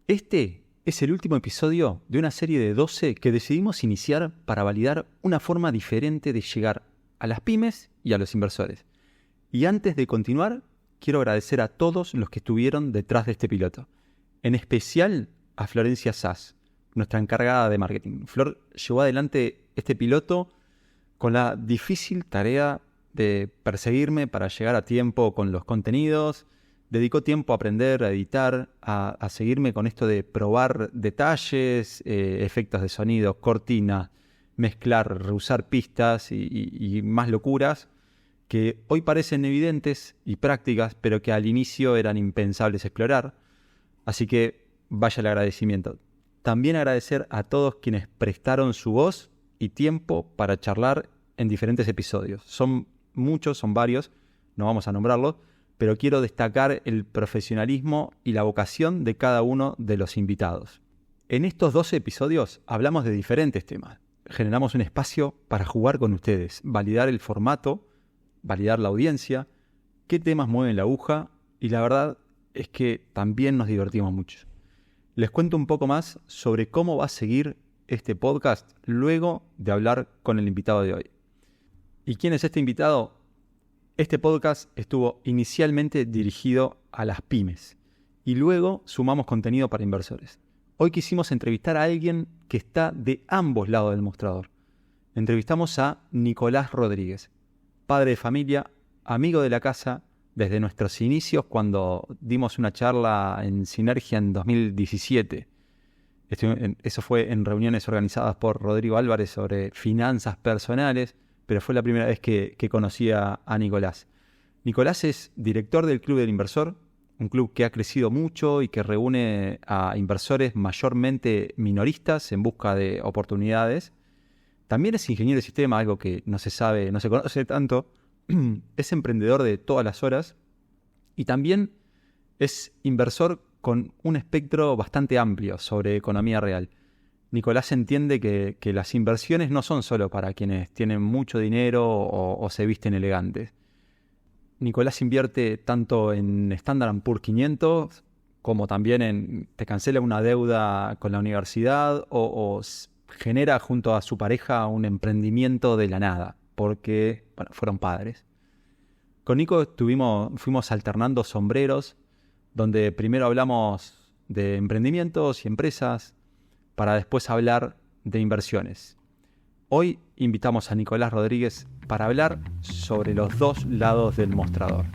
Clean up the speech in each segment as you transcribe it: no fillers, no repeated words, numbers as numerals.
Este es el último episodio de una serie de 12 que decidimos iniciar para validar una forma diferente de llegar a las pymes y a los inversores. Y antes de continuar, quiero agradecer a todos los que estuvieron detrás de este piloto. En especial a Florencia Sass, nuestra encargada de marketing. Flor llevó adelante este piloto con la difícil tarea de perseguirme para llegar a tiempo con los contenidos. Dedicó tiempo a aprender, a editar, a seguirme con esto de probar detalles, efectos de sonido, cortinas, mezclar, reusar pistas y más locuras que hoy parecen evidentes y prácticas, pero que al inicio eran impensables explorar. Así que vaya el agradecimiento. También agradecer a todos quienes prestaron su voz y tiempo para charlar en diferentes episodios. Son muchos, son varios, no vamos a nombrarlos, pero quiero destacar el profesionalismo y la vocación de cada uno de los invitados. En estos 12 episodios hablamos de diferentes temas. Generamos un espacio para jugar con ustedes, validar el formato, validar la audiencia, qué temas mueven la aguja, y la verdad es que también nos divertimos mucho. Les cuento un poco más sobre cómo va a seguir este podcast luego de hablar con el invitado de hoy. ¿Y quién es este invitado? Este podcast estuvo inicialmente dirigido a las pymes y luego sumamos contenido para inversores. Hoy quisimos entrevistar a alguien que está de ambos lados del mostrador. Entrevistamos a Nicolás Rodríguez, padre de familia, amigo de la casa desde nuestros inicios cuando dimos una charla en Sinergia en 2017. Eso fue en reuniones organizadas por Rodrigo Álvarez sobre finanzas personales, pero fue la primera vez que conocí a Nicolás. Nicolás es director del Club del Inversor, un club que ha crecido mucho y que reúne a inversores mayormente minoristas en busca de oportunidades. También es ingeniero de sistema, algo que no se sabe, no se conoce tanto. Es emprendedor de todas las horas y también es inversor con un espectro bastante amplio sobre economía real. Nicolás entiende que las inversiones no son solo para quienes tienen mucho dinero o se visten elegantes. Nicolás invierte tanto en Standard & Poor's 500 como también en te cancela una deuda con la universidad o genera junto a su pareja un emprendimiento de la nada, porque fueron padres. Con Nico fuimos alternando sombreros, donde primero hablamos de emprendimientos y empresas, para después hablar de inversiones. Hoy invitamos a Nicolás Rodríguez para hablar sobre los dos lados del mostrador.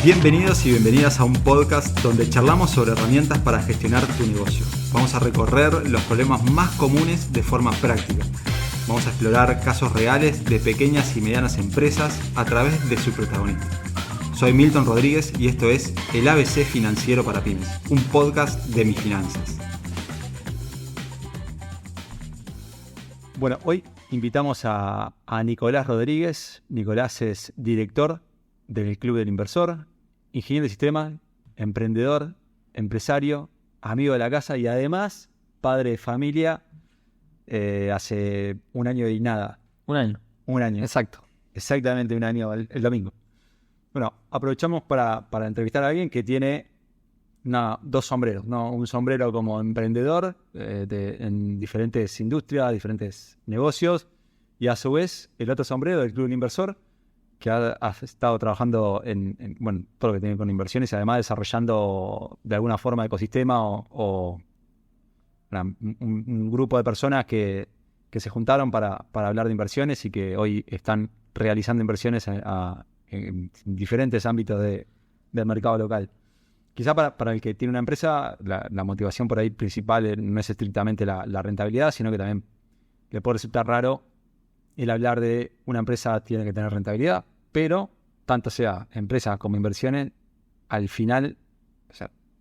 Bienvenidos y bienvenidas a un podcast donde charlamos sobre herramientas para gestionar tu negocio. Vamos a recorrer los problemas más comunes de forma práctica. Vamos a explorar casos reales de pequeñas y medianas empresas a través de su protagonista. Soy Milton Rodríguez y esto es el ABC Financiero para Pymes, un podcast de mis finanzas. Bueno, hoy invitamos a Nicolás Rodríguez. Nicolás es director del Club del Inversor, ingeniero de sistema, emprendedor, empresario, amigo de la casa y además padre de familia hace un año y nada. Un año. Exacto. Exactamente un año el domingo. Bueno, aprovechamos para entrevistar a alguien que tiene dos sombreros, ¿no? Un sombrero como emprendedor en diferentes industrias, diferentes negocios, y a su vez el otro sombrero del Club del Inversor, que ha estado trabajando en todo lo que tiene con inversiones y además desarrollando de alguna forma ecosistema o un grupo de personas que se juntaron para hablar de inversiones y que hoy están realizando inversiones en diferentes ámbitos del mercado local. Quizá para el que tiene una empresa, la motivación por ahí principal no es estrictamente la rentabilidad, sino que también le puede resultar raro el hablar de una empresa tiene que tener rentabilidad, pero tanto sea empresa como inversiones, al final,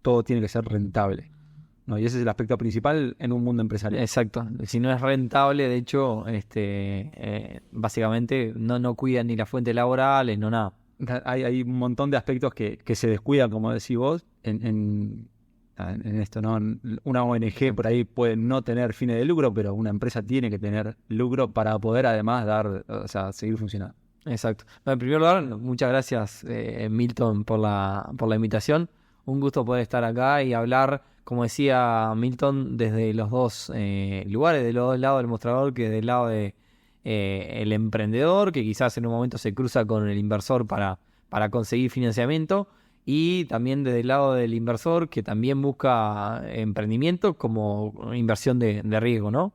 todo tiene que ser rentable, ¿no? Y ese es el aspecto principal en un mundo empresarial. Exacto. Si no es rentable, de hecho, básicamente no cuidan ni las fuentes laborales, no nada. Hay un montón de aspectos que se descuidan, como decís vos, en esto, ¿no? Una ONG por ahí puede no tener fines de lucro, pero una empresa tiene que tener lucro para poder además seguir funcionando. Exacto. No, en primer lugar, muchas gracias, Milton, por la invitación. Un gusto poder estar acá y hablar, como decía Milton, desde los dos lugares, de los dos lados del mostrador, que del lado de el emprendedor, que quizás en un momento se cruza con el inversor para conseguir financiamiento, y también desde el lado del inversor, que también busca emprendimiento como inversión de riesgo, ¿no?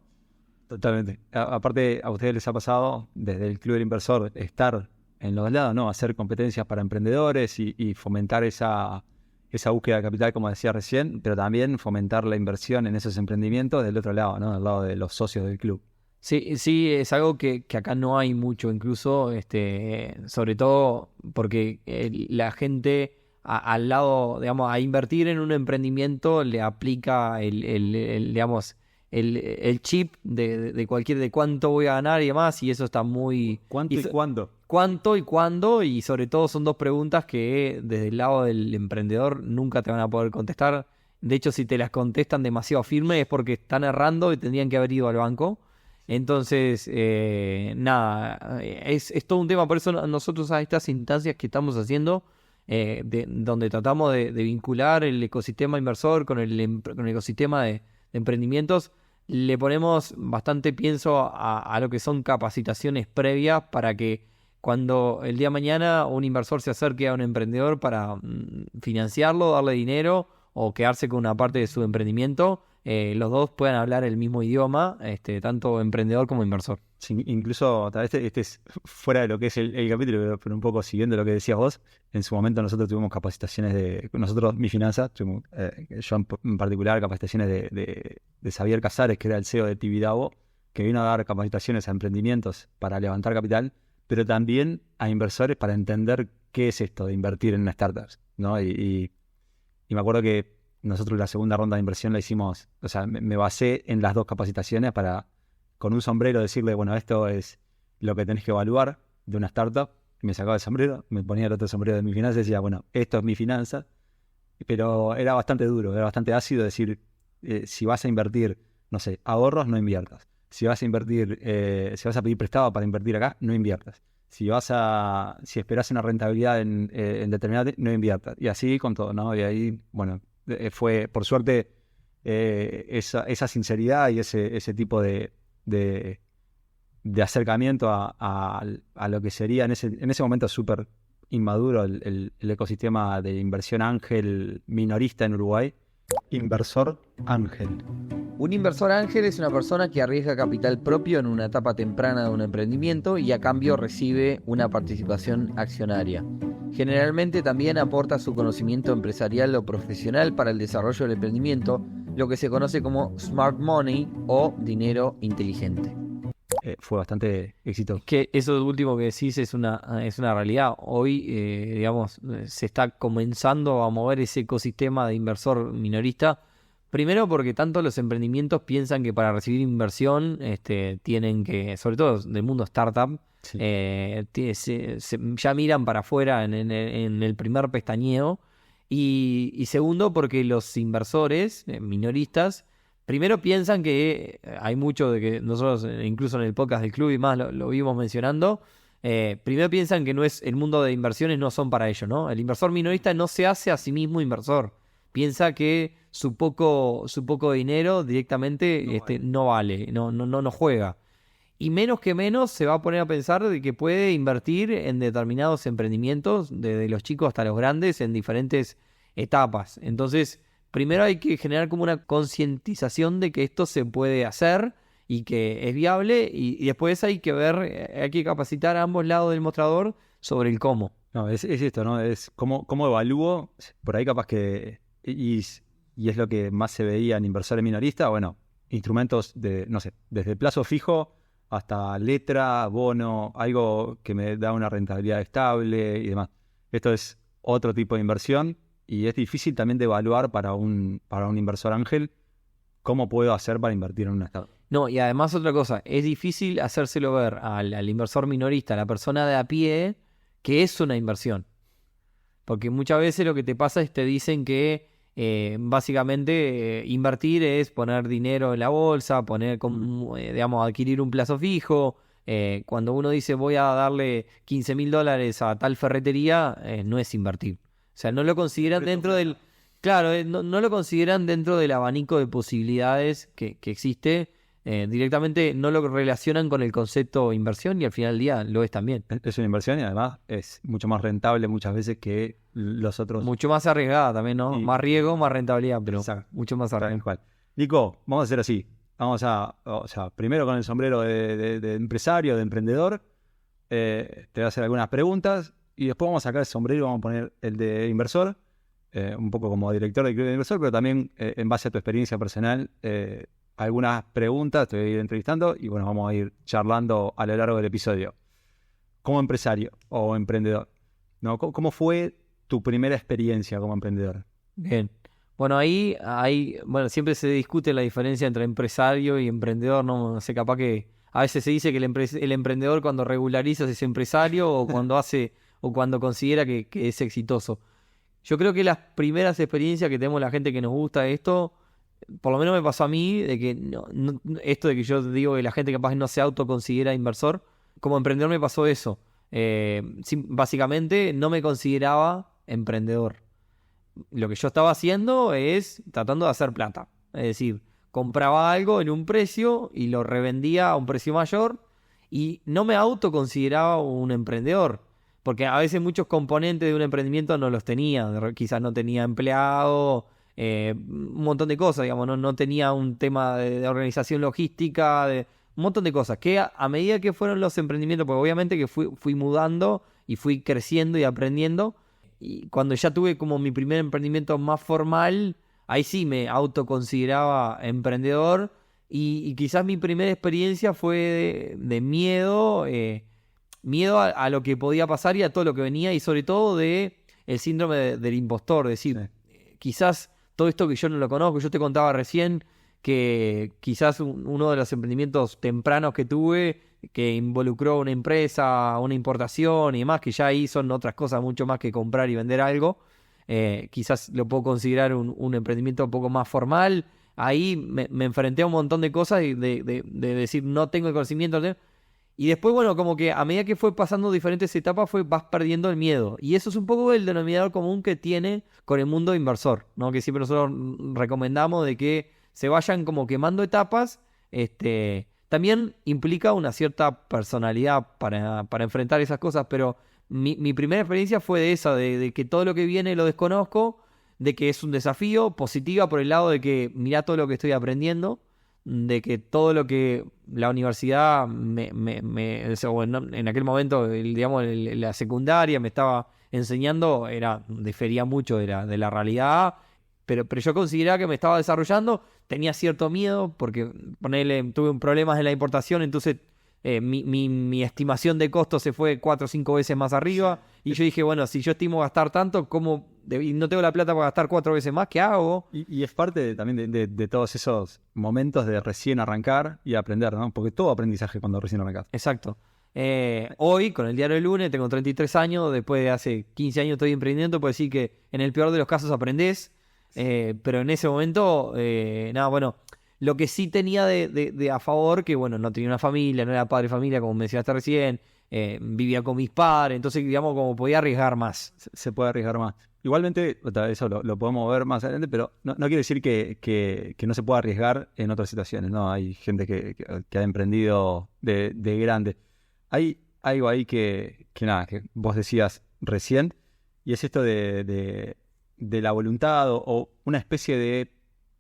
Totalmente. Aparte, a ustedes les ha pasado desde el Club del Inversor estar en los dos lados, ¿no? Hacer competencias para emprendedores y fomentar esa búsqueda de capital, como decía recién, pero también fomentar la inversión en esos emprendimientos del otro lado, ¿no? Del lado de los socios del club. Sí, sí, es algo que acá no hay mucho, incluso, sobre todo porque la gente al lado, digamos, a invertir en un emprendimiento le aplica digamos, el chip de cualquier, de cuánto voy a ganar y demás, y eso está muy... ¿Cuánto y cuándo? ¿Cuánto y cuándo? Y sobre todo son dos preguntas que desde el lado del emprendedor nunca te van a poder contestar. De hecho, si te las contestan demasiado firme es porque están errando y tendrían que haber ido al banco. Entonces, nada, es todo un tema. Por eso nosotros a estas instancias que estamos haciendo, donde tratamos de vincular el ecosistema inversor con con el ecosistema de emprendimientos, le ponemos bastante pienso a lo que son capacitaciones previas para que cuando el día de mañana un inversor se acerque a un emprendedor para financiarlo, darle dinero o quedarse con una parte de su emprendimiento, los dos puedan hablar el mismo idioma, tanto emprendedor como inversor. Sí, incluso, tal vez este es fuera de lo que es el capítulo, pero un poco siguiendo lo que decías vos. En su momento nosotros tuvimos capacitaciones nosotros, Mi Finanza, tuvimos, yo en particular, capacitaciones de Xavier Casares, que era el CEO de Tibidabo, que vino a dar capacitaciones a emprendimientos para levantar capital, pero también a inversores para entender qué es esto de invertir en startups, ¿no? Y me acuerdo que nosotros la segunda ronda de inversión la hicimos, o sea, me basé en las dos capacitaciones para, con un sombrero, decirle, bueno, esto es lo que tenés que evaluar de una startup. Me sacaba el sombrero, me ponía el otro sombrero de Mi Finanza y decía, bueno, esto es Mi Finanza. Pero era bastante duro, era bastante ácido decir, si vas a invertir, no sé, ahorros, no inviertas. Si vas a invertir, si vas a pedir prestado para invertir acá, no inviertas. Si esperás una rentabilidad en determinado, no inviertas. Y así con todo, ¿no? Y ahí, bueno, fue, por suerte, esa sinceridad y ese tipo de acercamiento a lo que sería en ese momento súper inmaduro el ecosistema de inversión ángel minorista en Uruguay. Inversor ángel. Un inversor ángel es una persona que arriesga capital propio en una etapa temprana de un emprendimiento y a cambio recibe una participación accionaria. Generalmente también aporta su conocimiento empresarial o profesional para el desarrollo del emprendimiento, lo que se conoce como smart money o dinero inteligente. Fue bastante exitoso. Que eso último que decís es una realidad. Hoy, digamos, se está comenzando a mover ese ecosistema de inversor minorista. Primero porque tanto los emprendimientos piensan que para recibir inversión tienen que, sobre todo del mundo startup, Sí. Ya miran para afuera en el primer pestañeo. Y segundo porque los inversores minoristas primero piensan que hay mucho de que nosotros, incluso en el podcast del club y más, lo vimos mencionando. Primero piensan que no es el mundo de inversiones no son para ellos, ¿no? El inversor minorista no se hace a sí mismo inversor. Piensa que su poco dinero directamente no vale, no juega. Y menos que menos se va a poner a pensar de que puede invertir en determinados emprendimientos, desde los chicos hasta los grandes, en diferentes etapas. Entonces, primero hay que generar como una concientización de que esto se puede hacer y que es viable, y después hay que ver, hay que capacitar a ambos lados del mostrador sobre el cómo. No, es esto, ¿no? Es cómo evalúo, por ahí capaz que, y es lo que más se veía en inversores minoristas, bueno, instrumentos de, no sé, desde plazo fijo hasta letra, bono, algo que me da una rentabilidad estable y demás. Esto es otro tipo de inversión y es difícil también de evaluar para un inversor ángel cómo puedo hacer para invertir en una startup. No, y además otra cosa, es difícil hacérselo ver al inversor minorista, a la persona de a pie, que es una inversión. Porque muchas veces lo que te pasa es te dicen que básicamente invertir es poner dinero en la bolsa, digamos, adquirir un plazo fijo, Cuando uno dice voy a darle $15.000 a tal ferretería, no es invertir. O sea, no lo consideran dentro del... Claro, no lo consideran dentro del abanico de posibilidades que existe. Directamente no lo relacionan con el concepto inversión y al final del día lo es también. Es una inversión y además es mucho más rentable muchas veces que los otros. Mucho más arriesgada también, ¿no? Y- Más riesgo, más rentabilidad, pero Exacto. mucho más Tal arriesgado. cual. Nico, vamos a hacer así. O sea, primero con el sombrero de empresario, de emprendedor, te voy a hacer algunas preguntas y después vamos a sacar el sombrero y vamos a poner el de inversor, un poco como director del club de inversor, pero también en base a tu experiencia personal, algunas preguntas, te voy a ir entrevistando y bueno, vamos a ir charlando a lo largo del episodio. Como empresario o emprendedor, ¿no? ¿Cómo fue tu primera experiencia como emprendedor? Bien. Bueno, bueno, siempre se discute la diferencia entre empresario y emprendedor, ¿no? No sé, capaz que a veces se dice que el emprendedor cuando regulariza es empresario o cuando hace, o cuando considera que es exitoso. Yo creo que las primeras experiencias que tenemos la gente que nos gusta esto, por lo menos me pasó a mí, de que esto de que yo digo que la gente capaz no se autoconsidera inversor, como emprendedor me pasó eso. Básicamente no me consideraba emprendedor. Lo que yo estaba haciendo es tratando de hacer plata. Es decir, compraba algo en un precio y lo revendía a un precio mayor y no me autoconsideraba un emprendedor. Porque a veces muchos componentes de un emprendimiento no los tenía. Quizás no tenía empleado, un montón de cosas, digamos. No tenía un tema de organización logística, de un montón de cosas. Que a medida que fueron los emprendimientos, porque obviamente que fui mudando y fui creciendo y aprendiendo. Y cuando ya tuve como mi primer emprendimiento más formal, ahí sí me autoconsideraba emprendedor. Y quizás mi primera experiencia fue de miedo, miedo a lo que podía pasar y a todo lo que venía, y sobre todo de el síndrome del impostor. Decir, quizás todo esto que yo no lo conozco, yo te contaba recién que quizás uno de los emprendimientos tempranos que tuve, que involucró una empresa, una importación y demás, que ya ahí son otras cosas mucho más que comprar y vender algo, quizás lo puedo considerar un emprendimiento un poco más formal. Ahí me enfrenté a un montón de cosas y de decir no tengo el conocimiento. Y después, bueno, como que a medida que fue pasando diferentes etapas, vas perdiendo el miedo. Y eso es un poco el denominador común que tiene con el mundo inversor, ¿no? Que siempre nosotros recomendamos de que se vayan como quemando etapas. También implica una cierta personalidad para enfrentar esas cosas, pero mi primera experiencia fue de esa, de que todo lo que viene lo desconozco, de que es un desafío, positiva por el lado de que mirá todo lo que estoy aprendiendo, de que todo lo que la universidad en aquel momento, digamos, la secundaria me estaba enseñando, difería mucho de la realidad, pero yo consideraba que me estaba desarrollando, tenía cierto miedo, porque tuve problemas en la importación, entonces mi estimación de costo se fue 4 o 5 veces más arriba, y yo dije, bueno, si yo estimo gastar tanto, y no tengo la plata para gastar 4 veces más, ¿qué hago? Y es parte también de todos esos momentos de recién arrancar y aprender, ¿no? Porque todo aprendizaje cuando recién arrancas. Exacto. Hoy, con el diario del lunes, tengo 33 años, después de hace 15 años estoy emprendiendo, puedo decir que en el peor de los casos aprendés, pero en ese momento, nada, bueno, lo que sí tenía de a favor, que bueno, no tenía una familia, no era padre de familia, como mencionaste recién, vivía con mis padres, entonces, digamos, como podía arriesgar más. Se puede arriesgar más. Igualmente, eso lo podemos ver más adelante, pero no quiere decir que no se pueda arriesgar en otras situaciones, ¿no? Hay gente que ha emprendido de grande. Hay algo ahí que vos decías recién, y es esto de la voluntad o una especie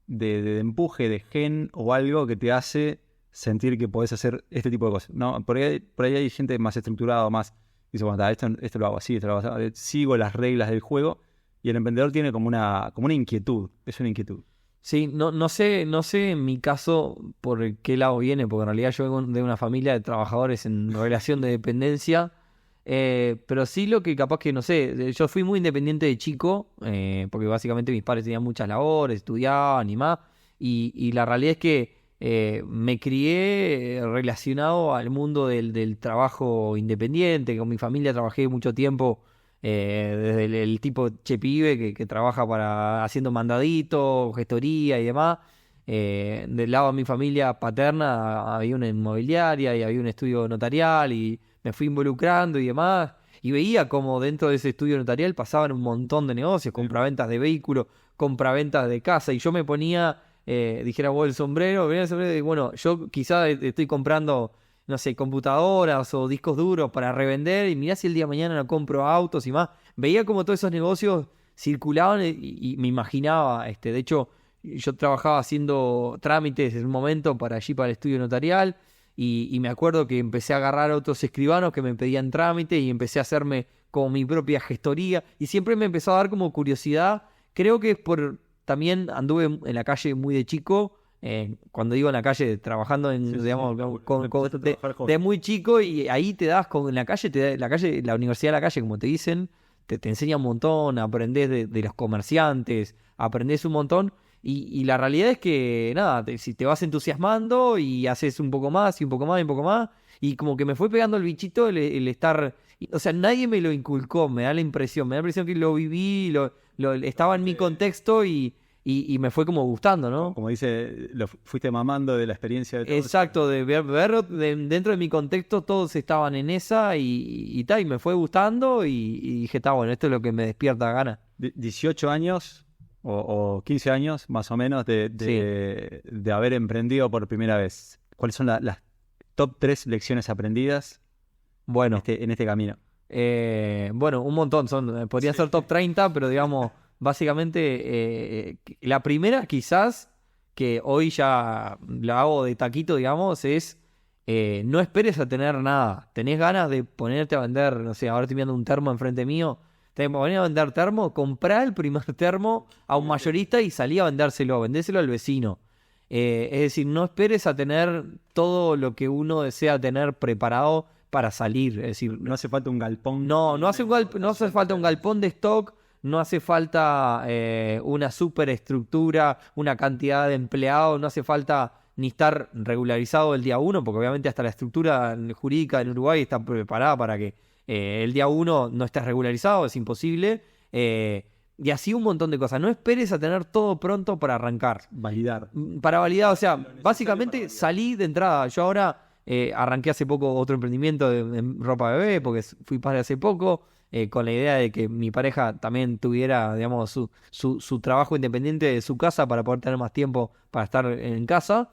de empuje, de gen o algo que te hace sentir que podés hacer este tipo de cosas, ¿no? Por ahí hay gente más estructurada, más dice, bueno, esto lo hago así, esto lo hago así, sigo las reglas del juego, y el emprendedor tiene como una inquietud, es una inquietud. Sí, no sé en mi caso por qué lado viene, porque en realidad yo vengo de una familia de trabajadores en relación de dependencia, pero sí lo que capaz que, no sé, yo fui muy independiente de chico, porque básicamente mis padres tenían muchas labores, estudiaban y más, y la realidad es que me crié relacionado al mundo del trabajo independiente. Con mi familia trabajé mucho tiempo, desde el tipo che pibe que trabaja haciendo mandaditos, gestoría y demás. Del lado de mi familia paterna había una inmobiliaria y había un estudio notarial y me fui involucrando y demás. Y veía como dentro de ese estudio notarial pasaban un montón de negocios, compraventas de vehículos, compraventas de casa. Y yo me ponía, dijera vos, el sombrero, venía el sombrero y bueno, yo quizás estoy comprando, no sé, computadoras o discos duros para revender y mirá si el día de mañana no compro autos y más. Veía como todos esos negocios circulaban y me imaginaba, de hecho, yo trabajaba haciendo trámites en un momento para el estudio notarial y me acuerdo que empecé a agarrar a otros escribanos que me pedían trámites y empecé a hacerme como mi propia gestoría y siempre me empezó a dar como curiosidad. Creo que es también anduve en la calle muy de chico, cuando digo en la calle trabajando digamos, de muy chico y ahí te das en la calle, la universidad de la calle, como te dicen, te enseña un montón, aprendés de los comerciantes, aprendés un montón. Y la realidad es que, nada, si te vas entusiasmando y haces un poco más y un poco más y un poco más, y como que me fue pegando el bichito el estar... O sea, nadie me lo inculcó, me da la impresión que lo viví, estaba en mi contexto y me fue como gustando, ¿no? Como dice, lo fuiste mamando de la experiencia de todos. Exacto, de ver dentro de mi contexto todos estaban en esa y me fue gustando y dije, está bueno, esto es lo que me despierta ganas. 18 años... O 15 años más o menos de haber emprendido por primera vez. ¿Cuáles son las top 3 lecciones aprendidas en este camino? Bueno, un montón. Podrían ser top 30, pero digamos, básicamente, la primera quizás, que hoy ya la hago de taquito, digamos, es no esperes a tener nada. ¿Tenés ganas de ponerte a vender? No sé, ahora estoy viendo un termo enfrente mío. Te ponés a vender termo, comprá el primer termo a un mayorista y salí a vendérselo al vecino. Es decir, no esperes a tener todo lo que uno desea tener preparado para salir. Es decir, no hace falta un galpón. No hace falta un galpón de stock, no hace falta una superestructura, una cantidad de empleados, no hace falta ni estar regularizado el día 1, porque obviamente hasta la estructura jurídica en Uruguay está preparada para que el día 1 no estés regularizado, es imposible. Y así un montón de cosas. No esperes a tener todo pronto para arrancar. Para validar, o sea, básicamente salí de entrada. Yo ahora arranqué hace poco otro emprendimiento de ropa bebé, porque fui padre hace poco, con la idea de que mi pareja también tuviera, digamos, su trabajo independiente de su casa para poder tener más tiempo para estar en casa.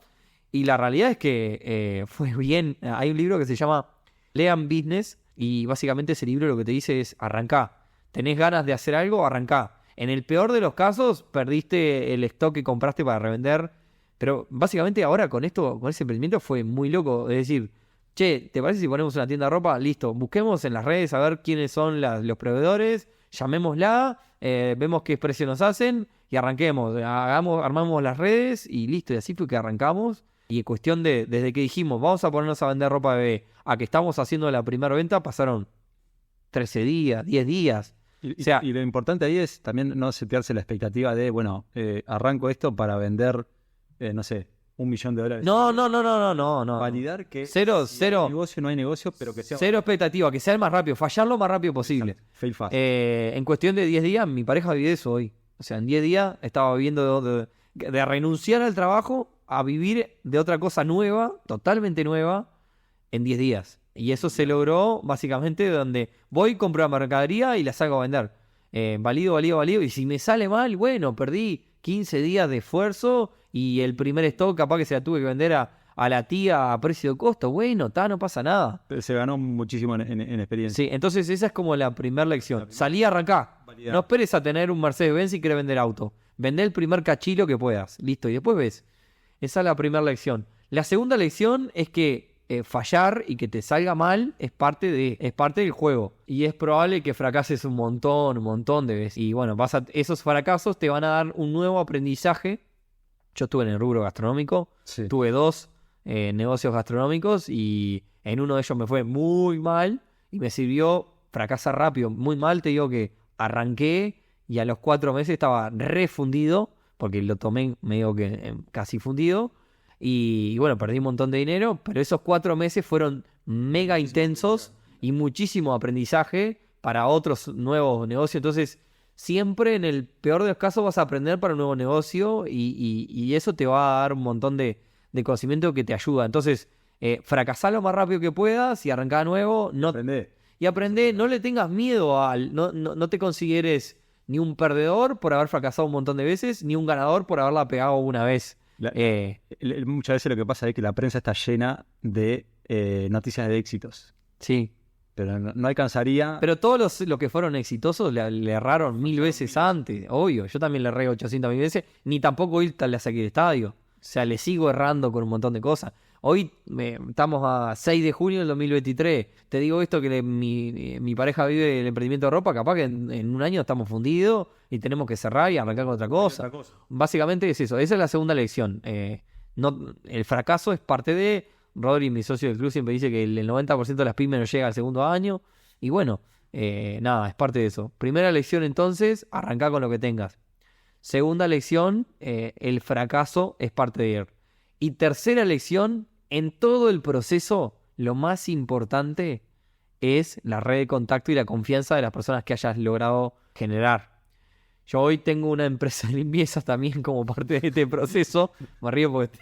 Y la realidad es que fue bien. Hay un libro que se llama Lean Business, y básicamente ese libro lo que te dice es arrancá. ¿Tenés ganas de hacer algo? Arrancá. En el peor de los casos, perdiste el stock que compraste para revender. Pero básicamente ahora con ese emprendimiento fue muy loco. Es decir, che, ¿te parece si ponemos una tienda de ropa? Listo, busquemos en las redes a ver quiénes son los proveedores, llamémosla, vemos qué precio nos hacen y arranquemos. Armamos las redes y listo. Y así fue que arrancamos. Y en cuestión desde que dijimos, vamos a ponernos a vender ropa bebé, a que estamos haciendo la primera venta, pasaron 13 días, 10 días. Y lo importante ahí es también no setearse la expectativa de, bueno, arranco esto para vender, no sé, $1 millón. No. Validar que cero. Hay negocio, no hay negocio, pero que sea... Cero expectativa, que sea el más rápido, fallar lo más rápido posible. Fail fast. En cuestión de 10 días, mi pareja vive eso hoy. O sea, en 10 días estaba viviendo de renunciar al trabajo a vivir de otra cosa nueva, totalmente nueva, en 10 días. Y eso se logró básicamente donde voy, compro la mercadería y la saco a vender. Valido. Y si me sale mal, bueno, perdí 15 días de esfuerzo y el primer stock capaz que se la tuve que vender a la tía a precio de costo. Bueno, no pasa nada. Se ganó muchísimo en experiencia. Sí, entonces esa es como la primera lección. Salí a arrancar. Validar. No esperes a tener un Mercedes-Benz y querés vender auto. Vendé el primer cachilo que puedas. Listo, y después ves. Esa es la primera lección. La segunda lección es que fallar y que te salga mal es parte del juego. Y es probable que fracases un montón de veces. Y bueno, esos fracasos te van a dar un nuevo aprendizaje. Yo estuve en el rubro gastronómico. Sí. Tuve 2 negocios gastronómicos y en uno de ellos me fue muy mal y me sirvió fracasar rápido. Muy mal, te digo que arranqué y a los 4 meses estaba refundido, porque lo tomé medio que casi fundido. Y bueno, perdí un montón de dinero, pero esos 4 meses fueron mega intensos y muchísimo aprendizaje para otros nuevos negocios. Entonces, siempre en el peor de los casos vas a aprender para un nuevo negocio y eso te va a dar un montón de conocimiento que te ayuda. Entonces, fracasá lo más rápido que puedas y arrancá de nuevo. Aprendé, no le tengas miedo no te consideres ni un perdedor por haber fracasado un montón de veces, ni un ganador por haberla pegado una vez. Muchas veces lo que pasa es que la prensa está llena de noticias de éxitos. Sí. Pero no alcanzaría. Pero todos los que fueron exitosos le erraron 1000 veces antes, obvio. Yo también le erré 800.000 veces, ni tampoco irte a saqué el estadio. O sea, le sigo errando con un montón de cosas. Hoy estamos a 6 de junio del 2023. Te digo esto que mi pareja vive el emprendimiento de ropa, capaz que en un año estamos fundidos y tenemos que cerrar y arrancar con otra cosa. Básicamente es eso. Esa es la segunda lección. El fracaso es parte de... Rodri, mi socio del club, siempre dice que el 90% de las pymes no llega al segundo año. Y bueno, nada, es parte de eso. Primera lección entonces, arrancá con lo que tengas. Segunda lección, el fracaso es parte de ir. Y tercera lección, en todo el proceso, lo más importante es la red de contacto y la confianza de las personas que hayas logrado generar. Yo hoy tengo una empresa de limpieza también como parte de este proceso. Me río porque...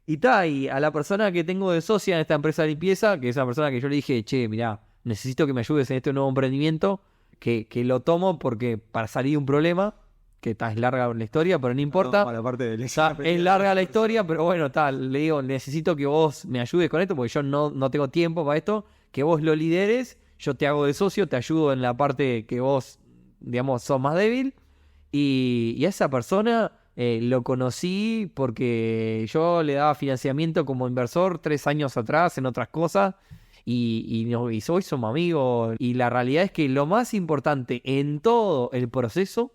y a la persona que tengo de socia en esta empresa de limpieza, que es una persona que yo le dije, che, mirá, necesito que me ayudes en este nuevo emprendimiento, que lo tomo porque para salir de un problema, que es larga la historia, pero no importa. No, la parte de es larga la historia, pero bueno, le digo, necesito que vos me ayudes con esto, porque yo no tengo tiempo para esto, que vos lo lideres, yo te hago de socio, te ayudo en la parte que vos, digamos, sos más débil, y a esa persona... lo conocí porque yo le daba financiamiento como inversor 3 años atrás en otras cosas y hoy somos amigos. Y la realidad es que lo más importante en todo el proceso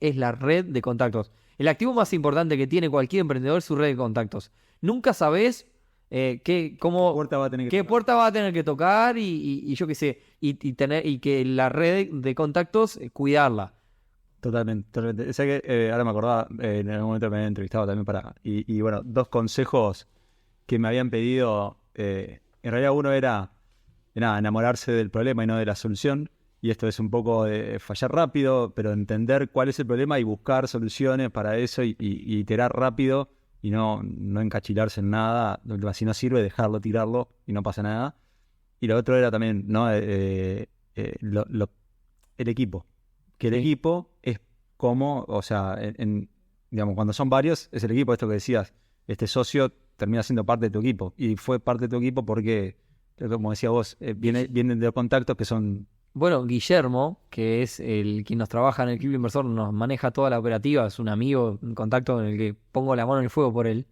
es la red de contactos. El activo más importante que tiene cualquier emprendedor es su red de contactos. Nunca sabés qué puerta va a tener que tocar y yo qué sé, y que la red de contactos, cuidarla. Totalmente. Sé que ahora me acordaba, en algún momento me habían entrevistado también y bueno, 2 consejos que me habían pedido. En realidad uno era enamorarse del problema y no de la solución. Y esto es un poco de fallar rápido, pero entender cuál es el problema y buscar soluciones para eso y iterar rápido y no encachilarse en nada. Si no sirve, dejarlo, tirarlo y no pasa nada. Y lo otro era también, ¿no? El equipo. Que el equipo es como, o sea, digamos, cuando son varios, es el equipo, esto que decías, este socio termina siendo parte de tu equipo, y fue parte de tu equipo porque, como decía vos, vienen de los contactos que son... Bueno, Guillermo, que es quien nos trabaja en el Club Inversor, nos maneja toda la operativa, es un amigo, un contacto en el que pongo la mano en el fuego por él.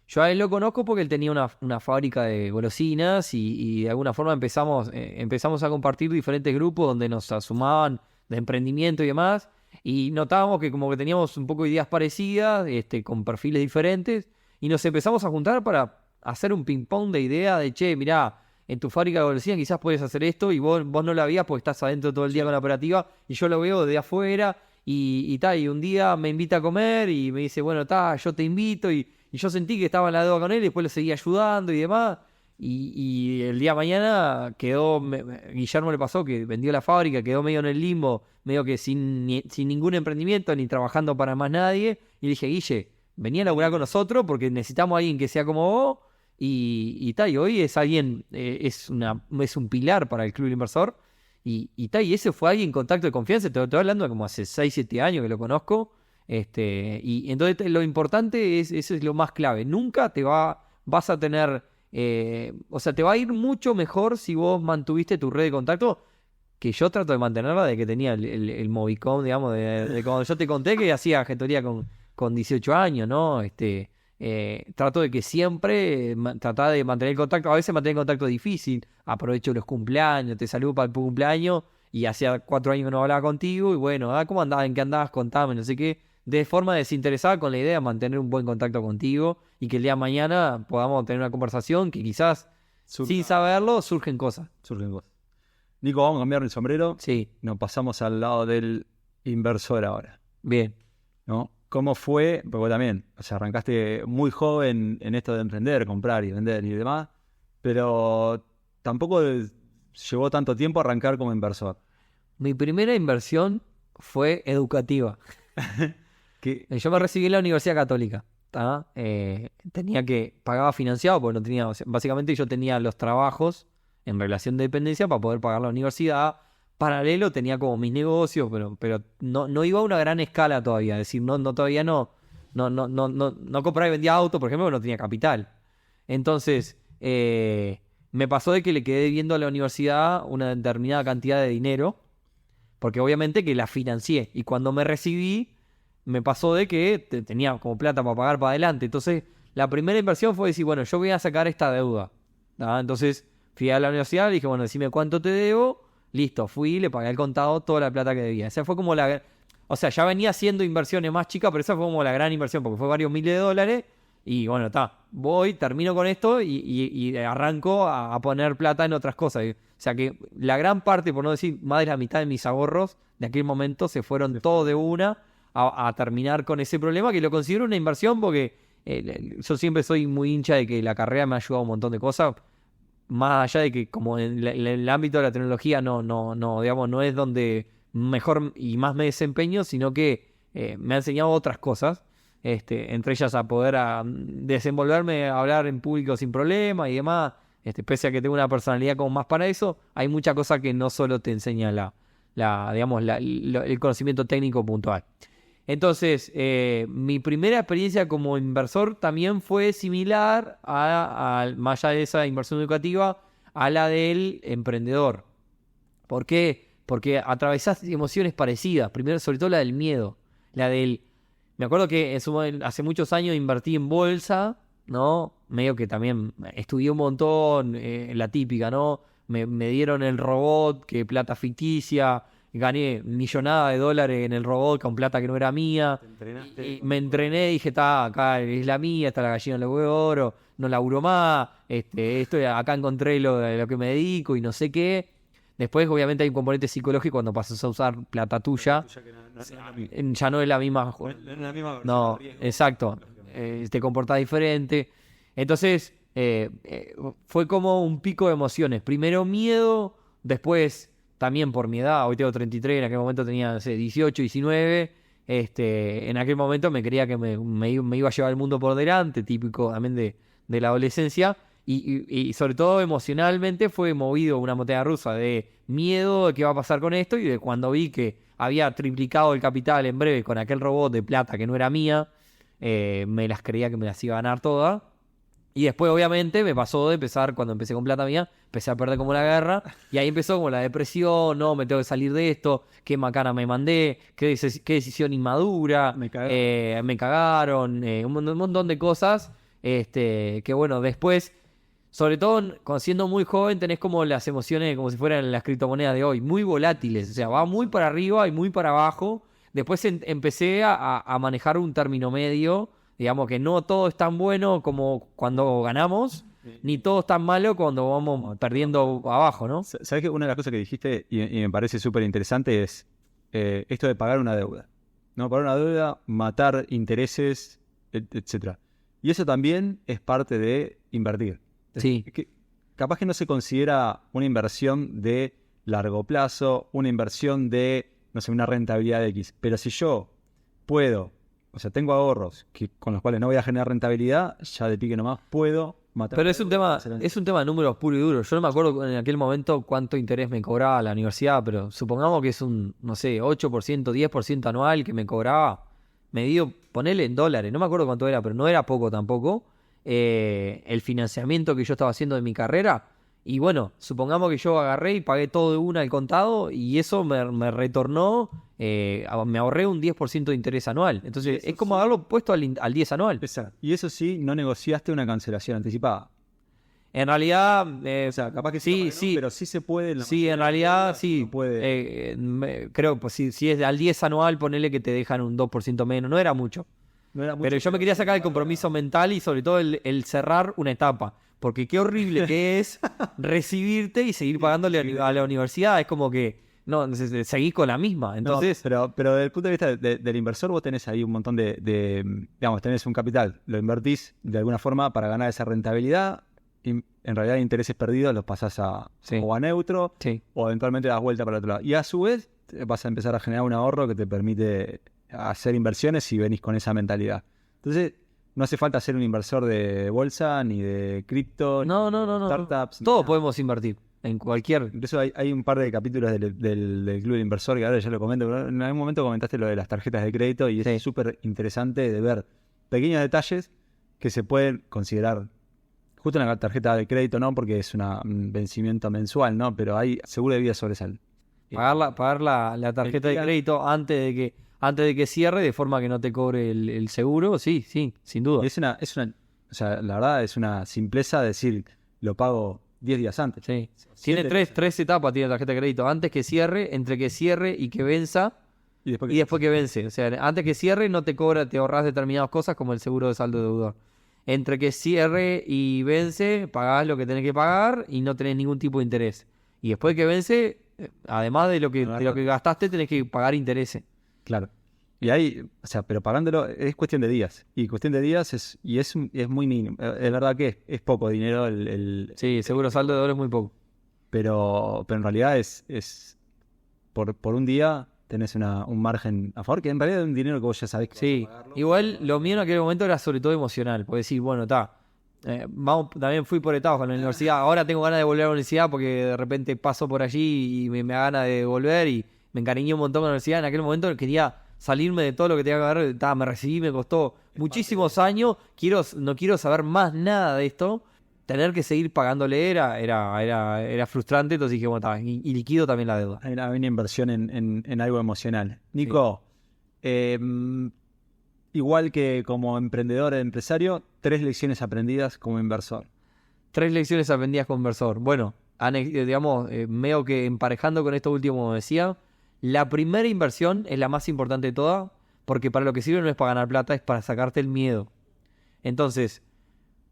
Yo a él lo conozco porque él tenía una fábrica de golosinas y de alguna forma empezamos a compartir diferentes grupos donde nos sumaban de emprendimiento y demás, y notábamos que como que teníamos un poco de ideas parecidas, con perfiles diferentes, y nos empezamos a juntar para hacer un ping-pong de ideas de, che, mirá, en tu fábrica de golosinas quizás puedes hacer esto, y vos no la veías porque estás adentro todo el día con la operativa, y yo lo veo de afuera, y un día me invita a comer, y me dice, bueno, yo te invito, y yo sentí que estaba en la deuda con él, y después le seguía ayudando y demás. Y el día de mañana Guillermo le pasó que vendió la fábrica, quedó medio en el limbo, medio que sin ningún emprendimiento, ni trabajando para más nadie. Y le dije, Guille, vení a laburar con nosotros porque necesitamos a alguien que sea como vos. Y hoy es alguien, es un pilar para el Club Inversor. Y ese fue alguien en contacto de confianza. Te estoy hablando de como hace 6, 7 años que lo conozco. Y entonces lo importante eso es lo más clave. Nunca vas a tener... o sea, te va a ir mucho mejor si vos mantuviste tu red de contacto, que yo trato de mantenerla de que tenía el Movicom, digamos, de cuando yo te conté que hacía gestoría con 18 años, ¿no? Trato de que siempre trataba de mantener el contacto. A veces mantener el contacto es difícil. Aprovecho los cumpleaños, te saludo para el cumpleaños y hacía 4 años que no hablaba contigo y bueno, ¿cómo andabas? ¿En qué andabas? Contame, no sé qué. De forma desinteresada, con la idea de mantener un buen contacto contigo y que el día de mañana podamos tener una conversación que quizás, sin saberlo, surgen cosas. Nico, vamos a cambiar el sombrero. Sí. Nos pasamos al lado del inversor ahora. Bien. ¿No? ¿Cómo fue? Porque también, o sea, arrancaste muy joven en esto de emprender, comprar y vender y demás, pero tampoco llevó tanto tiempo arrancar como inversor. Mi primera inversión fue educativa. Yo me recibí en la Universidad Católica. Pagaba financiado porque no tenía, o sea, básicamente yo tenía los trabajos en relación de dependencia para poder pagar la universidad. Paralelo tenía como mis negocios, pero no iba a una gran escala todavía. Es decir, todavía no compraba y vendía autos, por ejemplo, porque no tenía capital. Entonces, me pasó de que le quedé debiendo a la universidad una determinada cantidad de dinero, porque obviamente que la financié. Y cuando me recibí, me pasó de que tenía como plata para pagar para adelante. Entonces, la primera inversión fue decir, bueno, yo voy a sacar esta deuda. Entonces, fui a la universidad, le dije, bueno, decime cuánto te debo. Listo, fui, le pagué al contado toda la plata que debía. Esa fue como o sea, ya venía haciendo inversiones más chicas, pero esa fue como la gran inversión, porque fue varios miles de dólares. Y bueno, termino con esto y arranco a poner plata en otras cosas. O sea que la gran parte, por no decir más de la mitad de mis ahorros de aquel momento se fueron todos de una a terminar con ese problema, que lo considero una inversión porque yo siempre soy muy hincha de que la carrera me ha ayudado a un montón de cosas, más allá de que como en el ámbito de la tecnología digamos, no es donde mejor y más me desempeño, sino que me ha enseñado otras cosas, entre ellas a poder desenvolverme, a hablar en público sin problema y demás, pese a que tengo una personalidad como más para eso, hay mucha cosa que no solo te enseña el conocimiento técnico puntual. Entonces, mi primera experiencia como inversor también fue similar más allá de esa inversión educativa, a la del emprendedor. ¿Por qué? Porque atravesás emociones parecidas. Primero, sobre todo la del miedo. Me acuerdo que hace muchos años invertí en bolsa, ¿no? Medio que también estudié un montón, la típica, ¿no? Me dieron el robot, que plata ficticia. Gané millonada de dólares en el robot con plata que no era mía. Y me entrené y dije, acá es la mía, está la gallina de los huevos de oro, no laburo más, acá encontré lo que me dedico y no sé qué. Después, obviamente, hay un componente psicológico cuando pasas a usar plata tuya. Ya no es la misma. No, exacto. Te comportás diferente. Entonces, fue como un pico de emociones. Primero miedo, después también por mi edad, hoy tengo 33, en aquel momento tenía, no sé, 18, 19, en aquel momento me creía que me iba a llevar el mundo por delante, típico también de la adolescencia, y sobre todo emocionalmente fue movido una montaña rusa de miedo de qué va a pasar con esto, y de cuando vi que había triplicado el capital en breve con aquel robot de plata que no era mía, me las creía que me las iba a ganar todas. Y después, obviamente, me pasó de empezar, cuando empecé con plata mía, empecé a perder como la guerra. Y ahí empezó como la depresión, no, me tengo que salir de esto, qué macana me mandé, qué decisión inmadura, me cagaron, un montón de cosas. Que bueno, después, sobre todo siendo muy joven, tenés como las emociones como si fueran las criptomonedas de hoy, muy volátiles. O sea, va muy para arriba y muy para abajo. Después empecé a manejar un término medio. Digamos que no todo es tan bueno como cuando ganamos, ni todo es tan malo cuando vamos perdiendo abajo, ¿no? ¿Sabes que una de las cosas que dijiste y me parece súper interesante es esto de pagar una deuda? ¿No? Pagar una deuda, matar intereses, etcétera. Y eso también es parte de invertir. Sí. Capaz que no se considera una inversión de largo plazo, una inversión de, no sé, una rentabilidad de X. Pero si yo puedo... O sea, tengo ahorros con los cuales no voy a generar rentabilidad, ya de pique nomás puedo matar. Pero es un tema de números puro y duro. Yo no me acuerdo en aquel momento cuánto interés me cobraba la universidad, pero supongamos que es un, no sé, 8%, 10% anual que me cobraba, medido, ponele en dólares, no me acuerdo cuánto era, pero no era poco tampoco, el financiamiento que yo estaba haciendo de mi carrera. Y bueno, supongamos que yo agarré y pagué todo de una al contado y eso me retornó, me ahorré un 10% de interés anual. Entonces es como haberlo puesto al 10 anual. Exacto. Y eso sí, no negociaste una cancelación anticipada. En realidad, o sea, capaz que sí, sí, pero sí se puede. Sí, en realidad sí. Puede. Creo que si es al 10 anual, ponele que te dejan un 2% menos. No era mucho. Pero yo me quería sacar el compromiso mental y sobre todo el cerrar una etapa. Porque qué horrible que es recibirte y seguir pagándole a la universidad. Es como que no seguís con la misma. Entonces, pero desde el punto de vista del inversor, vos tenés ahí un montón digamos, tenés un capital, lo invertís de alguna forma para ganar esa rentabilidad. Y en realidad, intereses perdidos los pasás o a neutro, o eventualmente das vuelta para el otro lado. Y a su vez, vas a empezar a generar un ahorro que te permite hacer inversiones si venís con esa mentalidad. Entonces, no hace falta ser un inversor de bolsa, ni de cripto, No, ni de no. startups. Todos podemos invertir en cualquier... Incluso hay un par de capítulos del Club del Inversor que ahora ya lo comento, pero en algún momento comentaste lo de las tarjetas de crédito y Sí. es súper interesante de ver pequeños detalles que se pueden considerar. Justo en la tarjeta de crédito no, porque es un vencimiento mensual, ¿no? Pero hay seguro de vida sobresal. Pagar la tarjeta de crédito antes de que cierre, de forma que no te cobre el seguro, sí, sin duda. O sea, la verdad es una simpleza decir, lo pago 10 días antes. Sí. Tiene tres etapas, tiene la tarjeta de crédito. Antes que cierre, entre que cierre y que venza, Y después y después que vence. O sea, antes que cierre no te cobra, te ahorras determinadas cosas como el seguro de saldo deudor. Entre que cierre y vence, pagás lo que tenés que pagar y no tenés ningún tipo de interés. Y después que vence, además de lo que gastaste, tenés que pagar intereses. Claro. Y ahí, o sea, pero pagándolo es cuestión de días. Y cuestión de días es muy mínimo. Es verdad que es poco dinero Sí, seguro saldo deudor es muy poco. pero en realidad es por un día tenés un margen a favor, que en realidad es un dinero que vos ya sabés que Sí, vas a pagarlo. igual lo mío en aquel momento era sobre todo emocional, porque decir, bueno, está, también fui por etapas con la universidad, ahora tengo ganas de volver a la universidad porque de repente paso por allí y me da ganas de volver y me encariñé un montón con la universidad. En aquel momento quería salirme de todo lo que tenía que ver, me recibí, me costó muchísimos años, no quiero saber más nada de esto, tener que seguir pagándole era frustrante, entonces dije, bueno, y liquido también la deuda. Hay una inversión en algo emocional. Nico, igual que como emprendedor e empresario, 3 lecciones aprendidas como inversor. 3 lecciones aprendidas con inversor. Bueno, digamos, medio que emparejando con esto último, como decía, la primera inversión es la más importante de todas, porque para lo que sirve no es para ganar plata, es para sacarte el miedo. Entonces,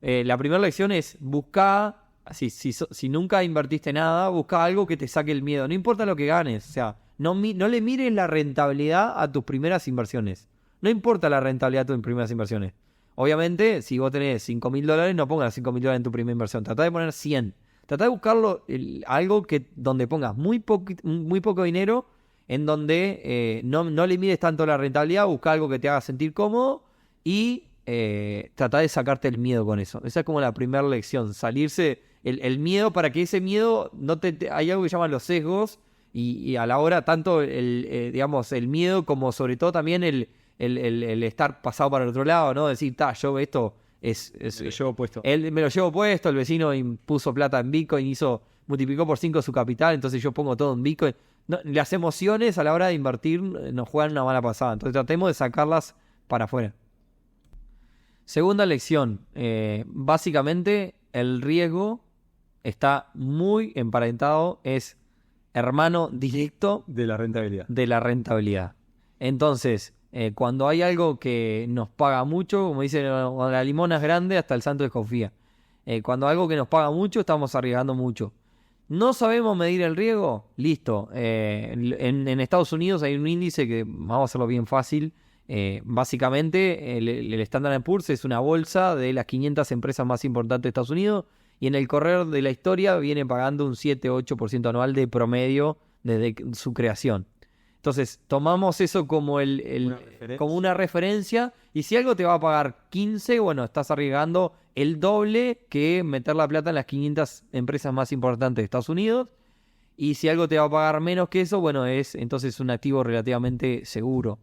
la primera lección es buscar, si nunca invertiste nada, busca algo que te saque el miedo. No importa lo que ganes, o sea, no le mires la rentabilidad a tus primeras inversiones. No importa la rentabilidad de tus primeras inversiones. Obviamente, si vos tenés $5.000, no pongas $5.000 en tu primera inversión. Tratá de poner 100. Tratá de buscarlo, algo donde pongas muy poco dinero, en donde no le mires tanto la rentabilidad, busca algo que te haga sentir cómodo y tratá de sacarte el miedo con eso. Esa es como la primera lección. Salirse el miedo, para que ese miedo hay algo que llaman los sesgos y a la hora tanto digamos, el miedo como sobre todo también el estar pasado para el otro lado, ¿no? Decir, yo esto Me lo llevo puesto. me lo llevo puesto, el vecino puso plata en Bitcoin, multiplicó por 5 su capital, entonces yo pongo todo en Bitcoin. No, las emociones a la hora de invertir nos juegan una mala pasada, entonces tratemos de sacarlas para afuera. Segunda lección, básicamente el riesgo está muy emparentado, es hermano directo De la rentabilidad. de la rentabilidad. Entonces, cuando hay algo que nos paga mucho, como dicen, cuando la limona es grande, hasta el santo desconfía. Cuando algo que nos paga mucho, estamos arriesgando mucho. ¿No sabemos medir el riesgo? Listo. En Estados Unidos hay un índice que, vamos a hacerlo bien fácil, básicamente el Standard & Poor's es una bolsa de las 500 empresas más importantes de Estados Unidos y en el correr de la historia viene pagando un 7-8% anual de promedio desde su creación. Entonces, tomamos eso como como una referencia y si algo te va a pagar 15, bueno, estás arriesgando el doble que meter la plata en las 500 empresas más importantes de Estados Unidos. Y si algo te va a pagar menos que eso, bueno, es entonces un activo relativamente seguro.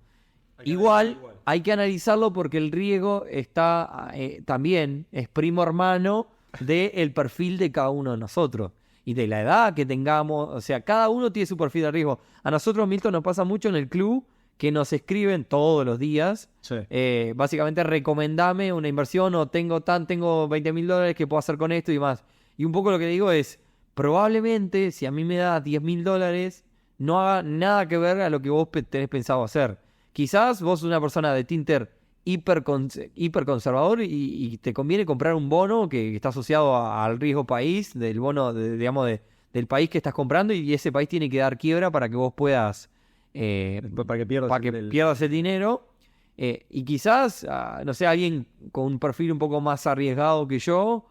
Igual hay que analizarlo porque el riesgo está también, es primo hermano del perfil de cada uno de nosotros. Y de la edad que tengamos, o sea, cada uno tiene su perfil de riesgo. A nosotros, Milton, nos pasa mucho en el club que nos escriben todos los días. Sí. Básicamente, recomendame una inversión o tengo $20.000 que puedo hacer con esto y más. Y un poco lo que digo es, probablemente, si a mí me da $10.000, no haga nada que ver a lo que vos tenés pensado hacer. Quizás vos sos una persona de tinte hiper conservador y te conviene comprar un bono que está asociado al riesgo país, del bono, digamos, del país que estás comprando y ese país tiene que dar quiebra para que vos puedas... para que pierdas el dinero. Y quizás, no sé, alguien con un perfil un poco más arriesgado que yo,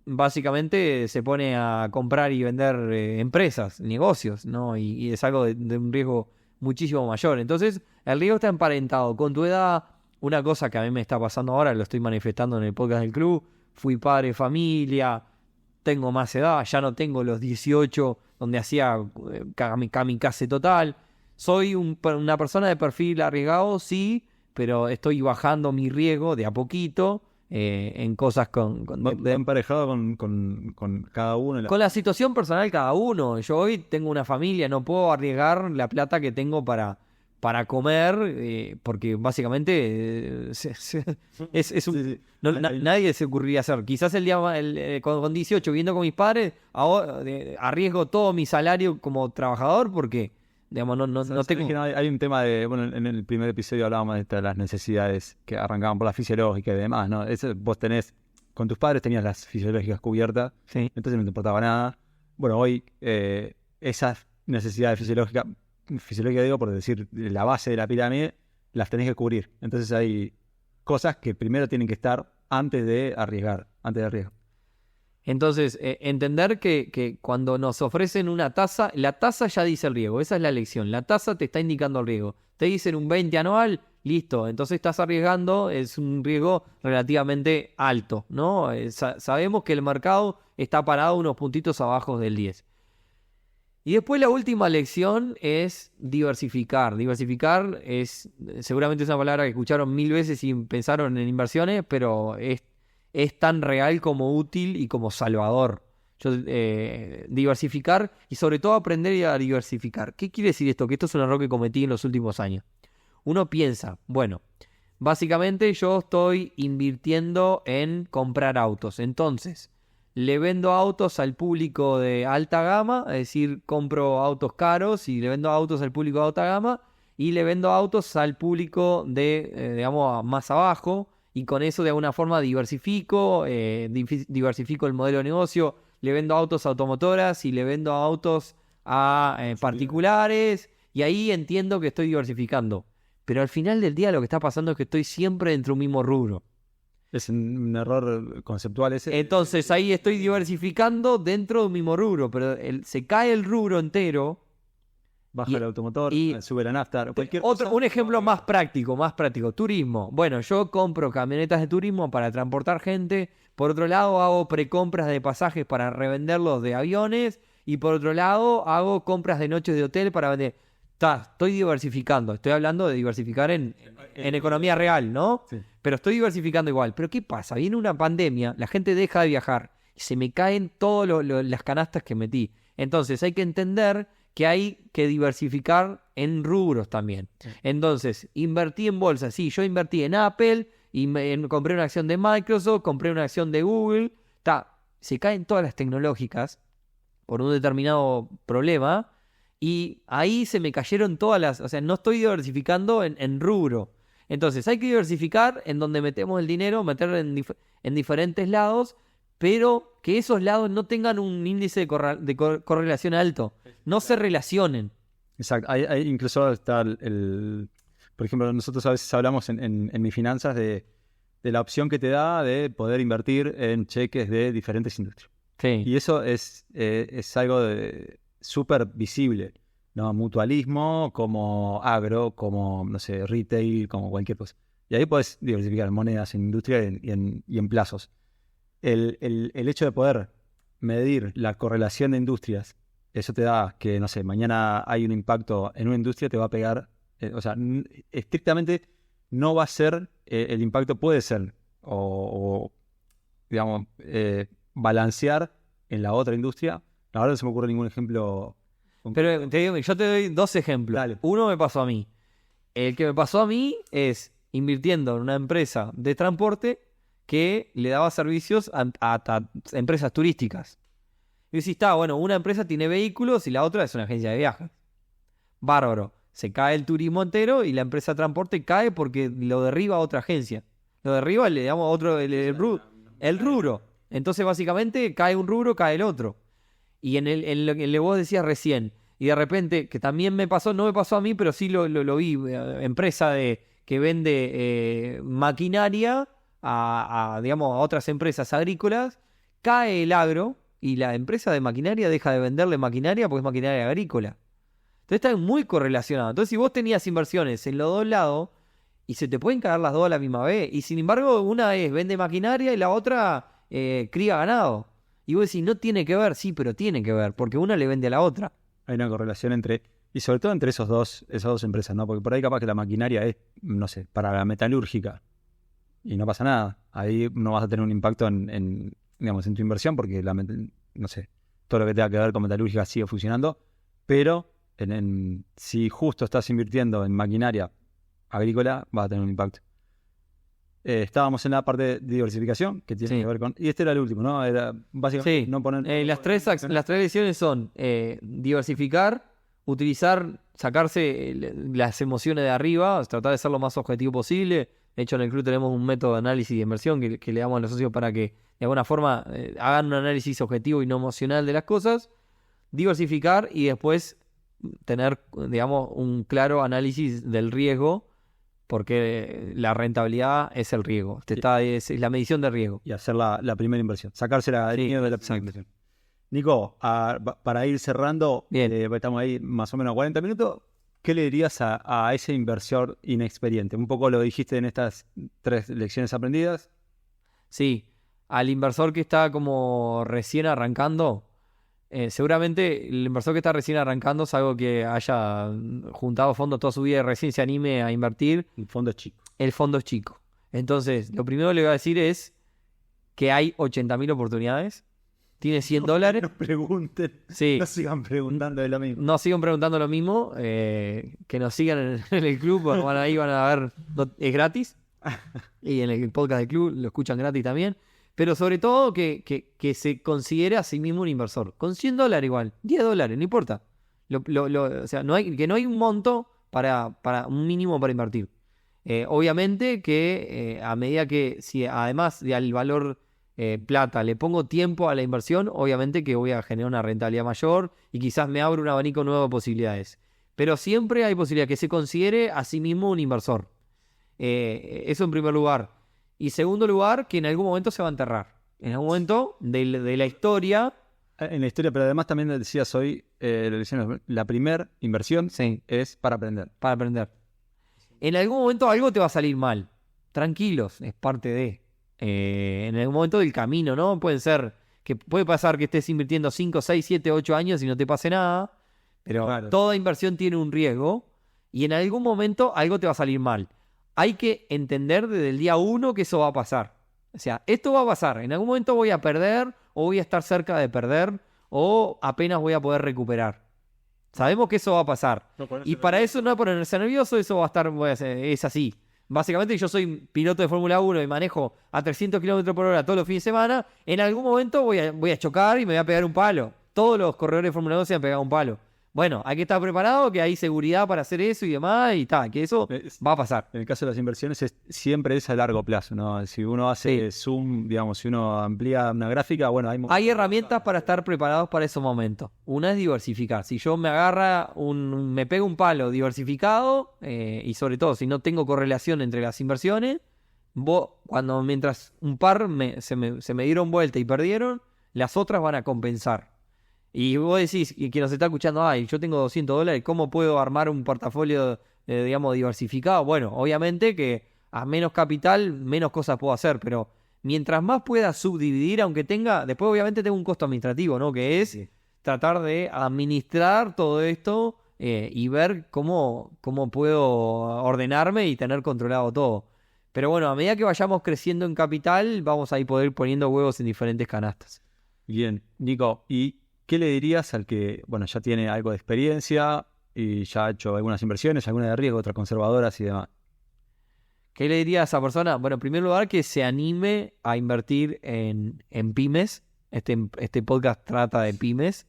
básicamente se pone a comprar y vender empresas, negocios, ¿no? Y es algo de un riesgo muchísimo mayor. Entonces, el riesgo está emparentado con tu edad. Una cosa que a mí me está pasando ahora, lo estoy manifestando en el podcast del club, fui padre de familia, tengo más edad, ya no tengo los 18 donde hacía kamikaze total. Soy una persona de perfil arriesgado, sí, pero estoy bajando mi riesgo de a poquito en cosas emparejado con cada uno. Con la situación personal cada uno. Yo hoy tengo una familia, no puedo arriesgar la plata que tengo para comer, porque básicamente es un... Sí. Nadie se ocurriría hacer. Quizás el día con 18 viviendo con mis padres, ahora, arriesgo todo mi salario como trabajador porque, digamos, no tengo... Que hay un tema de... Bueno, en el primer episodio hablábamos de las necesidades que arrancaban por la fisiológica y demás, ¿no? Vos tenés... Con tus padres tenías las fisiológicas cubiertas, Sí. entonces no te importaba nada. Bueno, hoy esas necesidades fisiológicas digo, por decir, la base de la pirámide, las tenés que cubrir. Entonces hay cosas que primero tienen que estar antes de arriesgar, antes de riesgo. Entonces, entender que cuando nos ofrecen una tasa, la tasa ya dice el riesgo, esa es la lección. La tasa te está indicando el riesgo. Te dicen un 20 anual, listo, entonces estás arriesgando, es un riesgo relativamente alto, ¿no? Sabemos que el mercado está parado unos puntitos abajo del 10. Y después la última lección es diversificar. Diversificar seguramente es una palabra que escucharon 1000 veces y pensaron en inversiones, pero es tan real como útil y como salvador. Diversificar y sobre todo aprender a diversificar. ¿Qué quiere decir esto? Que esto es un error que cometí en los últimos años. Uno piensa, bueno, básicamente yo estoy invirtiendo en comprar autos. Entonces, le vendo autos al público de alta gama, es decir, compro autos caros y le vendo autos al público de alta gama y le vendo autos al público de, digamos, más abajo y con eso de alguna forma diversifico el modelo de negocio, le vendo autos a automotoras y le vendo autos a particulares y ahí entiendo que estoy diversificando. Pero al final del día lo que está pasando es que estoy siempre dentro de un mismo rubro. Es un error conceptual ese. Entonces ahí estoy diversificando dentro de un mismo rubro, pero se cae el rubro entero. Baja el automotor, sube la nafta, cualquier cosa. Un ejemplo más práctico, turismo. Bueno, yo compro camionetas de turismo para transportar gente. Por otro lado, hago precompras de pasajes para revenderlos de aviones. Y por otro lado, hago compras de noches de hotel para vender. Estoy diversificando. Estoy hablando de diversificar en economía real, ¿no? Sí. Pero estoy diversificando igual. Pero ¿qué pasa? Viene una pandemia, la gente deja de viajar y se me caen todas las canastas que metí. Entonces hay que entender que hay que diversificar en rubros también. Entonces, invertí en bolsa. Sí, yo invertí en Apple, compré una acción de Microsoft, compré una acción de Google. Se caen todas las tecnológicas por un determinado problema y ahí se me cayeron todas las... O sea, no estoy diversificando en rubro. Entonces, hay que diversificar en donde metemos el dinero, meterlo en diferentes lados, pero que esos lados no tengan un índice de correlación alto. No se relacionen. Exacto. Ahí incluso está por ejemplo, nosotros a veces hablamos en mis finanzas de la opción que te da de poder invertir en cheques de diferentes industrias. Sí. Y eso es algo súper visible, ¿no? Mutualismo, como agro, como, no sé, retail, como cualquier cosa. Y ahí puedes diversificar en monedas, en industria y en plazos. El hecho de poder medir la correlación de industrias, eso te da que, no sé, mañana hay un impacto en una industria, te va a pegar, o sea, estrictamente no va a ser, el impacto puede ser, o digamos, balancear en la otra industria. La verdad no se me ocurre ningún ejemplo. Pero yo te doy 2 ejemplos. Dale. Uno me pasó a mí. El que me pasó a mí es invirtiendo en una empresa de transporte que le daba servicios a empresas turísticas. Y decís, bueno, una empresa tiene vehículos y la otra es una agencia de viajes. Bárbaro. Se cae el turismo entero y la empresa de transporte cae porque lo derriba otra agencia. Lo derriba, le damos otro, el rubro. Entonces, básicamente, cae un rubro, cae el otro. Y en lo que vos decías recién, y de repente, que también me pasó, no me pasó a mí, pero sí lo vi, empresa que vende maquinaria digamos, a otras empresas agrícolas, cae el agro y la empresa de maquinaria deja de venderle maquinaria porque es maquinaria agrícola. Entonces está muy correlacionado. Entonces si vos tenías inversiones en los dos lados y se te pueden caer las dos a la misma vez, y sin embargo una es vende maquinaria y la otra cría ganado. Y vos decís, no tiene que ver, sí, pero tiene que ver, porque una le vende a la otra. Hay una correlación y sobre todo entre esas dos empresas, ¿no? Porque por ahí capaz que la maquinaria es, no sé, para la metalúrgica y no pasa nada. Ahí no vas a tener un impacto digamos, en tu inversión porque no sé, todo lo que tenga que ver con metalúrgica sigue funcionando, pero si justo estás invirtiendo en maquinaria agrícola, va a tener un impacto. Estábamos en la parte de diversificación, que tiene que ver con... Y este era el último, ¿no? Era básicamente no poner... las tres lecciones son diversificar, utilizar, sacarse las emociones de arriba, tratar de ser lo más objetivo posible. De hecho, en el club tenemos un método de análisis de inversión que le damos a los socios para que, de alguna forma, hagan un análisis objetivo y no emocional de las cosas. Diversificar y después tener, digamos, un claro análisis del riesgo, porque la rentabilidad es el riesgo. Es la medición de riesgo. Y hacer la primera inversión. Sacarse la miedo de la primera inversión. Nico, para ir cerrando, estamos ahí más o menos a 40 minutos. ¿Qué le dirías a ese inversor inexperiente? Un poco lo dijiste en estas 3 lecciones aprendidas. Sí, al inversor que está como recién arrancando, seguramente el inversor que está recién arrancando es algo que haya juntado fondos toda su vida y recién se anime a invertir. El fondo es chico. El fondo es chico. Entonces, lo primero que le voy a decir es que hay 80.000 oportunidades. Tiene $100. No pregunten. Sí. No sigan preguntando de lo mismo. No sigan preguntando lo mismo. Que nos sigan en el club. Ahí van a ver. Es gratis. Y en el podcast del club lo escuchan gratis también. Pero sobre todo que se considere a sí mismo un inversor. Con $100 igual. $10, no importa. O sea, no hay un monto para un mínimo para invertir. Obviamente que a medida que, si además del valor plata le pongo tiempo a la inversión, obviamente que voy a generar una rentabilidad mayor y quizás me abro un abanico nuevo de posibilidades. Pero siempre hay posibilidad que se considere a sí mismo un inversor. Eso en primer lugar. Y segundo lugar, que en algún momento se va a enterrar. En algún momento de la historia. En la historia, pero además también decías hoy, la primera inversión es para aprender. Para aprender. En algún momento algo te va a salir mal. Tranquilos, es parte de... en algún momento del camino, ¿no? Puede pasar que estés invirtiendo 5, 6, 7, 8 años y no te pase nada. Pero claro, toda inversión tiene un riesgo. Y en algún momento algo te va a salir mal. Hay que entender desde el día 1 que eso va a pasar. O sea, esto va a pasar. En algún momento voy a perder, o voy a estar cerca de perder, o apenas voy a poder recuperar. Sabemos que eso va a pasar. Y para eso no ponerse nervioso, eso va a estar, es así. Básicamente yo soy piloto de Fórmula 1 y manejo a 300 km por hora todos los fines de semana. En algún momento voy a chocar y me voy a pegar un palo. Todos los corredores de Fórmula 1 se han pegado un palo. Bueno, hay que estar preparado, que hay seguridad para hacer eso y demás, y que eso va a pasar. En el caso de las inversiones siempre es a largo plazo, ¿no? Si uno hace zoom, digamos, si uno amplía una gráfica, bueno, hay herramientas para estar preparados para esos momentos. Una es diversificar. Si yo me pego un palo diversificado, y sobre todo si no tengo correlación entre las inversiones, mientras un par se me dieron vuelta y perdieron, las otras van a compensar. Y vos decís, que nos está escuchando, yo tengo $200, ¿cómo puedo armar un portafolio, digamos, diversificado? Bueno, obviamente que a menos capital, menos cosas puedo hacer, pero mientras más pueda subdividir, aunque después obviamente tengo un costo administrativo, ¿no? Que es tratar de administrar todo esto y ver cómo puedo ordenarme y tener controlado todo. Pero bueno, a medida que vayamos creciendo en capital, vamos a ir poder poniendo huevos en diferentes canastas. Bien, Nico, ¿y qué le dirías al que, bueno, ya tiene algo de experiencia y ya ha hecho algunas inversiones, algunas de riesgo, otras conservadoras y demás? ¿Qué le diría a esa persona? Bueno, en primer lugar, que se anime a invertir en pymes. Este podcast trata de pymes,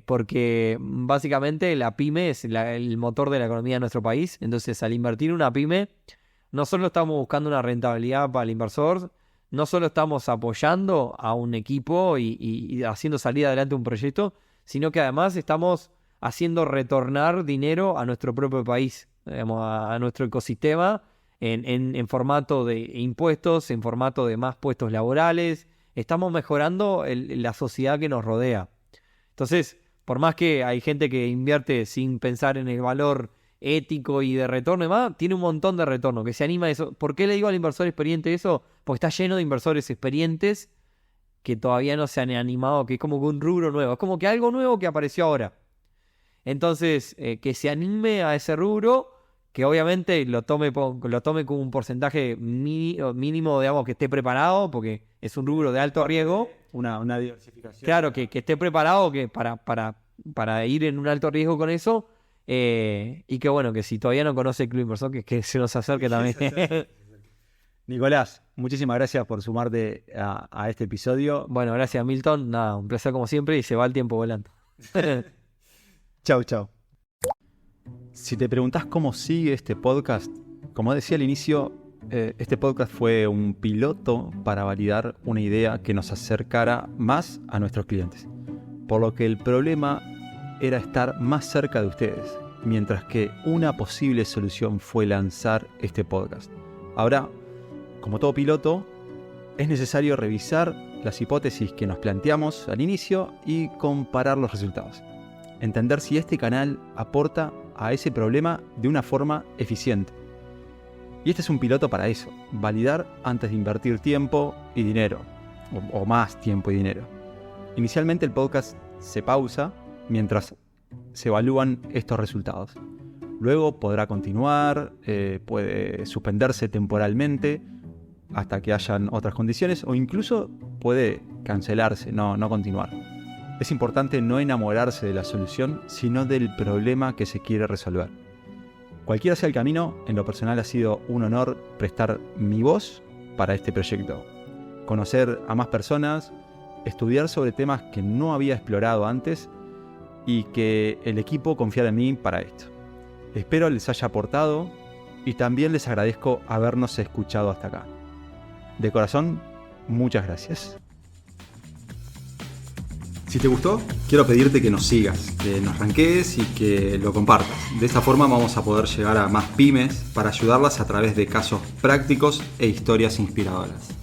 porque básicamente la pyme es el motor de la economía de nuestro país. Entonces, al invertir en una pyme, no solo estamos buscando una rentabilidad para el inversor, no solo estamos apoyando a un equipo y haciendo salir adelante un proyecto, sino que además estamos haciendo retornar dinero a nuestro propio país, digamos, a nuestro ecosistema, en formato de impuestos, en formato de más puestos laborales, estamos mejorando la sociedad que nos rodea. Entonces, por más que hay gente que invierte sin pensar en el valor ético y de retorno y demás, tiene un montón de retorno, que se anima a eso. ¿Por qué le digo al inversor experiente eso? Porque está lleno de inversores experientes que todavía no se han animado, que es como que un rubro nuevo, es como que algo nuevo que apareció ahora. Entonces, que se anime a ese rubro, que obviamente lo tome con un porcentaje mínimo, digamos, que esté preparado, porque es un rubro de alto riesgo. Una diversificación. Claro, que esté preparado para ir en un alto riesgo con eso. Y que bueno, que si todavía no conoce el Club Inversor, que se nos acerque también. Nicolás, muchísimas gracias por sumarte a este episodio. Bueno, gracias Milton. Nada, un placer como siempre y se va el tiempo volando. Chau, chau. Si te preguntás cómo sigue este podcast, como decía al inicio, este podcast fue un piloto para validar una idea que nos acercara más a nuestros clientes. Por lo que el problema era estar más cerca de ustedes, mientras que una posible solución fue lanzar este podcast. Ahora, como todo piloto, es necesario revisar las hipótesis que nos planteamos al inicio y comparar los resultados. Entender si este canal aporta a ese problema de una forma eficiente. Y este es un piloto para eso, validar antes de invertir tiempo y dinero, o más tiempo y dinero. Inicialmente el podcast se pausa mientras se evalúan estos resultados. Luego podrá continuar, puede suspenderse temporalmente hasta que hayan otras condiciones, o incluso puede cancelarse, no continuar. Es importante no enamorarse de la solución, sino del problema que se quiere resolver. Cualquiera sea el camino, en lo personal ha sido un honor prestar mi voz para este proyecto. Conocer a más personas, estudiar sobre temas que no había explorado antes y que el equipo confiara en mí para esto. Espero les haya aportado y también les agradezco habernos escuchado hasta acá. De corazón, muchas gracias. Si te gustó, quiero pedirte que nos sigas, que nos rankees y que lo compartas. De esta forma vamos a poder llegar a más pymes para ayudarlas a través de casos prácticos e historias inspiradoras.